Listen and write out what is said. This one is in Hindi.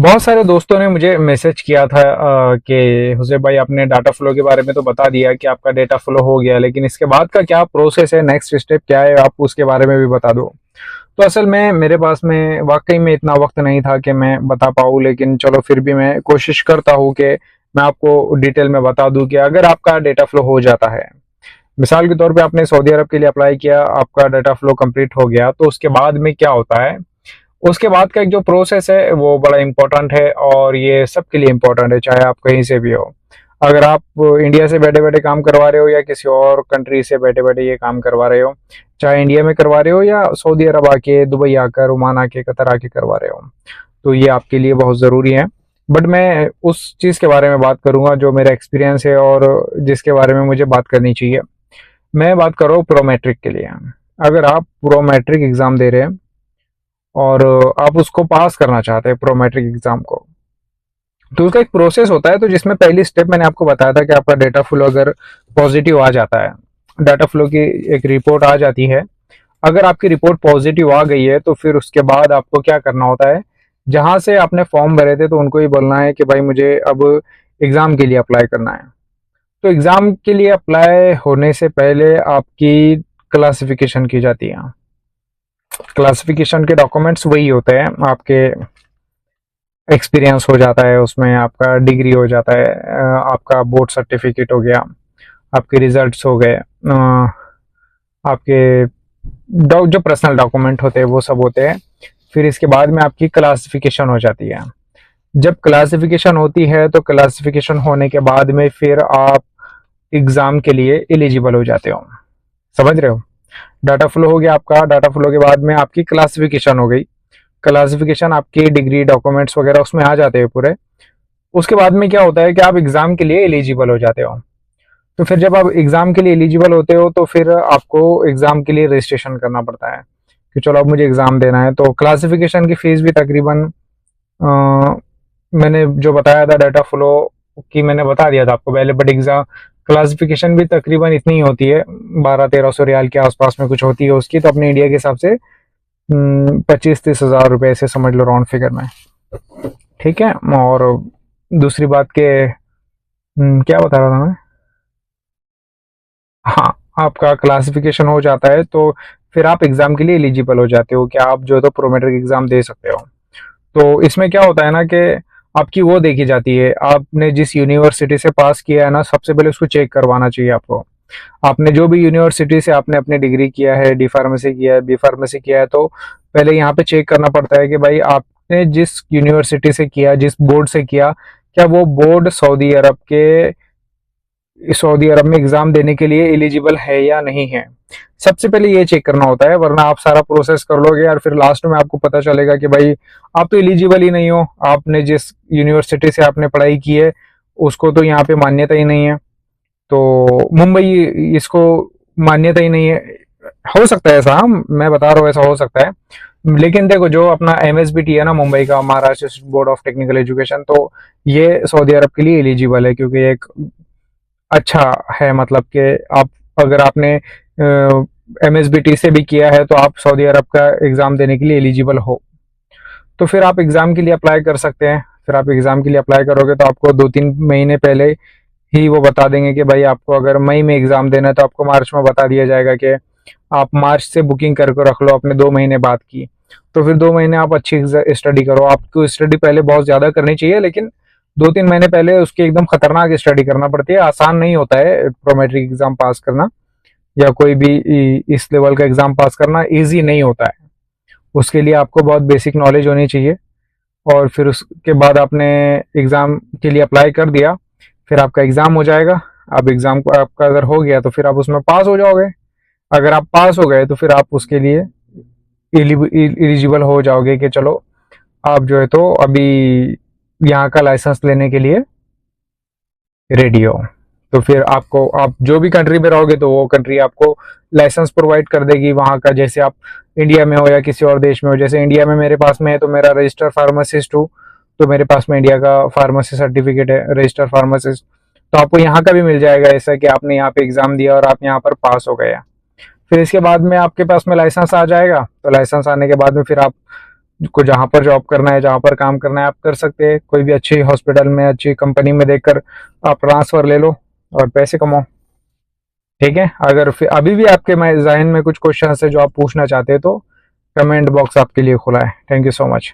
बहुत सारे दोस्तों ने मुझे मैसेज किया था कि हुज़ैफ़ भाई आपने डाटा फ्लो के बारे में तो बता दिया कि आपका डेटा फ्लो हो गया, लेकिन इसके बाद का क्या प्रोसेस है, नेक्स्ट स्टेप क्या है, आप उसके बारे में भी बता दो। तो असल में मेरे पास में वाक़ई में इतना वक़्त नहीं था कि मैं बता पाऊँ, लेकिन चलो फिर भी मैं कोशिश करता हूँ कि मैं आपको डिटेल में बता दूँ कि अगर आपका डेटा फ्लो हो जाता है, मिसाल के तौर पे आपने सऊदी अरब के लिए अप्लाई किया, आपका डाटा फ्लो कंप्लीट हो गया, तो उसके बाद में क्या होता है, उसके बाद का एक जो प्रोसेस है वो बड़ा इम्पोर्टेंट है और ये सबके लिए इम्पोर्टेंट है, चाहे आप कहीं से भी हो। अगर आप इंडिया से बैठे-बैठे काम करवा रहे हो या किसी और कंट्री से बैठे-बैठे ये काम करवा रहे हो, चाहे इंडिया में करवा रहे हो या सऊदी अरब आके, दुबई आकर, ओमान आके, कतर आके करवा रहे हो, तो ये आपके लिए बहुत ज़रूरी है। बट मैं उस चीज़ के बारे में बात करूँगा जो मेरा एक्सपीरियंस है और जिसके बारे में मुझे बात करनी चाहिए। मैं बात कर रहा हूँ प्रोमेट्रिक के लिए। अगर आप प्रोमेट्रिक एग्ज़ाम दे रहे हैं और आप उसको पास करना चाहते हैं प्रोमेट्रिक एग्ज़ाम को, तो उसका एक प्रोसेस होता है, तो जिसमें पहली स्टेप मैंने आपको बताया था कि आपका डेटा फ्लो अगर पॉजिटिव आ जाता है, डाटा फ्लो की एक रिपोर्ट आ जाती है, अगर आपकी रिपोर्ट पॉजिटिव आ गई है तो फिर उसके बाद आपको क्या करना होता है, जहाँ से आपने फॉर्म भरे थे तो उनको ही बोलना है कि भाई मुझे अब एग्ज़ाम के लिए अप्लाई करना है। तो एग्ज़ाम के लिए अप्लाई होने से पहले आपकी क्लासिफिकेशन की जाती है। क्लासिफिकेशन के डॉक्यूमेंट्स वही होते हैं, आपके एक्सपीरियंस हो जाता है उसमें, आपका डिग्री हो जाता है, आपका बोर्ड सर्टिफिकेट हो गया, आपके रिजल्ट्स हो गए, आपके जो पर्सनल डॉक्यूमेंट होते हैं वो सब होते हैं। फिर इसके बाद में आपकी क्लासिफिकेशन हो जाती है। जब क्लासिफिकेशन होती है तो क्लासिफिकेशन होने के बाद में फिर आप एग्ज़ाम के लिए एलिजिबल हो जाते हो। समझ रहे हो? डाटा फ्लो हो गया आपका, डाटा फ्लो के बाद में आपकी क्लासिफिकेशन हो गई। क्लासिफिकेशन आपकी डिग्री डॉक्यूमेंट्स वगैरह उसमें आ जाते हैं पूरे। उसके बाद में क्या होता है कि आप एग्ज़ाम के लिए एलिजिबल हो जाते हो। तो फिर जब आप एग्ज़ाम के लिए एलिजिबल होते हो तो फिर आपको एग्ज़ाम के लिए रजिस्ट्रेशन करना पड़ता है कि चलो अब मुझे एग्ज़ाम देना है। तो क्लासिफिकेशन की फ़ीस भी तकरीबन मैंने जो बताया था डाटा फ्लो की मैंने बता दिया था आपको पहले, बट एग्ज़ाम क्लासिफिकेशन भी तकरीबन इतनी ही होती है, 1200-1300 रियाल के आसपास में कुछ होती है उसकी, तो अपने इंडिया के हिसाब से 25-30 हज़ार रुपये ऐसे समझ लो राउंड फिगर में। ठीक है। और दूसरी बात के क्या बता रहा था मैं, हाँ, आपका क्लासिफिकेशन हो जाता है तो फिर आप एग्ज़ाम के लिए एलिजिबल हो जाते हो कि आप जो है तो प्रोमेट्रिक एग्ज़ाम दे सकते हो। तो इसमें क्या होता है ना कि आपकी वो देखी जाती है, आपने जिस यूनिवर्सिटी से पास किया है ना, सबसे पहले उसको चेक करवाना चाहिए आपको। आपने जो भी यूनिवर्सिटी से आपने अपनी डिग्री किया है, डी फार्मेसी किया है, बी फार्मेसी किया है, तो पहले यहाँ पे चेक करना पड़ता है कि भाई आपने जिस यूनिवर्सिटी से किया, जिस बोर्ड से किया, क्या वो बोर्ड सऊदी अरब में एग्जाम देने के लिए एलिजिबल है या नहीं है। सबसे पहले ये चेक करना होता है, वरना आप सारा प्रोसेस कर लोगे और फिर लास्ट में आपको पता चलेगा कि भाई आप तो एलिजिबल ही नहीं हो, आपने जिस यूनिवर्सिटी से आपने पढ़ाई की है उसको तो यहाँ पे मान्यता ही नहीं है। तो मुंबई इसको मान्यता ही नहीं है। हो सकता है ऐसा, मैं बता रहा हूँ ऐसा हो सकता है, लेकिन देखो जो अपना एमएसबीटी है ना मुंबई का, Maharashtra board of technical education, तो ये सऊदी अरब के लिए एलिजिबल है क्योंकि एक अच्छा है, मतलब कि आप अगर आपने एमएसबीटी से भी किया है तो आप सऊदी अरब का एग्ज़ाम देने के लिए एलिजिबल हो। तो फिर आप एग्ज़ाम के लिए अप्लाई कर सकते हैं। फिर आप एग्ज़ाम के लिए अप्लाई करोगे तो आपको 2-3 महीने पहले ही वो बता देंगे कि भाई आपको अगर मई में एग्ज़ाम देना है तो आपको मार्च में बता दिया जाएगा कि आप मार्च से बुकिंग करके रख लो अपने 2 महीने बाद की। तो फिर 2 महीने आप अच्छी स्टडी करो। आपको स्टडी पहले बहुत ज़्यादा करनी चाहिए, लेकिन 2-3 महीने पहले उसकी एकदम खतरनाक स्टडी करना पड़ती है। आसान नहीं होता है प्रोमेट्रिक एग्ज़ाम पास करना या कोई भी इस लेवल का एग्ज़ाम पास करना ईजी नहीं होता है। उसके लिए आपको बहुत बेसिक नॉलेज होनी चाहिए। और फिर उसके बाद आपने एग्ज़ाम के लिए अप्लाई कर दिया, फिर आपका एग्ज़ाम हो जाएगा। अब एग्ज़ाम को आपका अगर हो गया तो फिर आप उसमें पास हो जाओगे। अगर आप पास हो गए तो फिर आप उसके लिए एलिजिबल हो जाओगे कि चलो आप जो है तो अभी यहाँ का लाइसेंस लेने के लिए रेडी हो। तो फिर आपको, आप जो भी कंट्री में रहोगे तो वो कंट्री आपको लाइसेंस प्रोवाइड कर देगी वहाँ का। जैसे आप इंडिया में हो या किसी और देश में हो, जैसे इंडिया में मेरे पास में है तो मेरा रजिस्टर फार्मासिस्ट हूँ, तो मेरे पास में इंडिया का फार्मेसी सर्टिफिकेट है, रजिस्टर फार्मासिस्ट। तो आपको यहाँ का भी मिल जाएगा, ऐसा कि आपने यहाँ पे एग्जाम दिया और आप यहाँ पर पास हो गए। फिर इसके बाद में आपके पास में लाइसेंस आ जाएगा। तो लाइसेंस आने के बाद में फिर आप को जहाँ पर जॉब करना है, जहाँ पर काम करना है आप कर सकते हैं। कोई भी अच्छी हॉस्पिटल में, अच्छी कंपनी में देखकर आप ट्रांसफर ले लो और पैसे कमाओ। ठीक है, अगर फिर अभी भी आपके जहन में कुछ क्वेश्चन है जो आप पूछना चाहते हैं तो कमेंट बॉक्स आपके लिए खुला है। Thank you so much.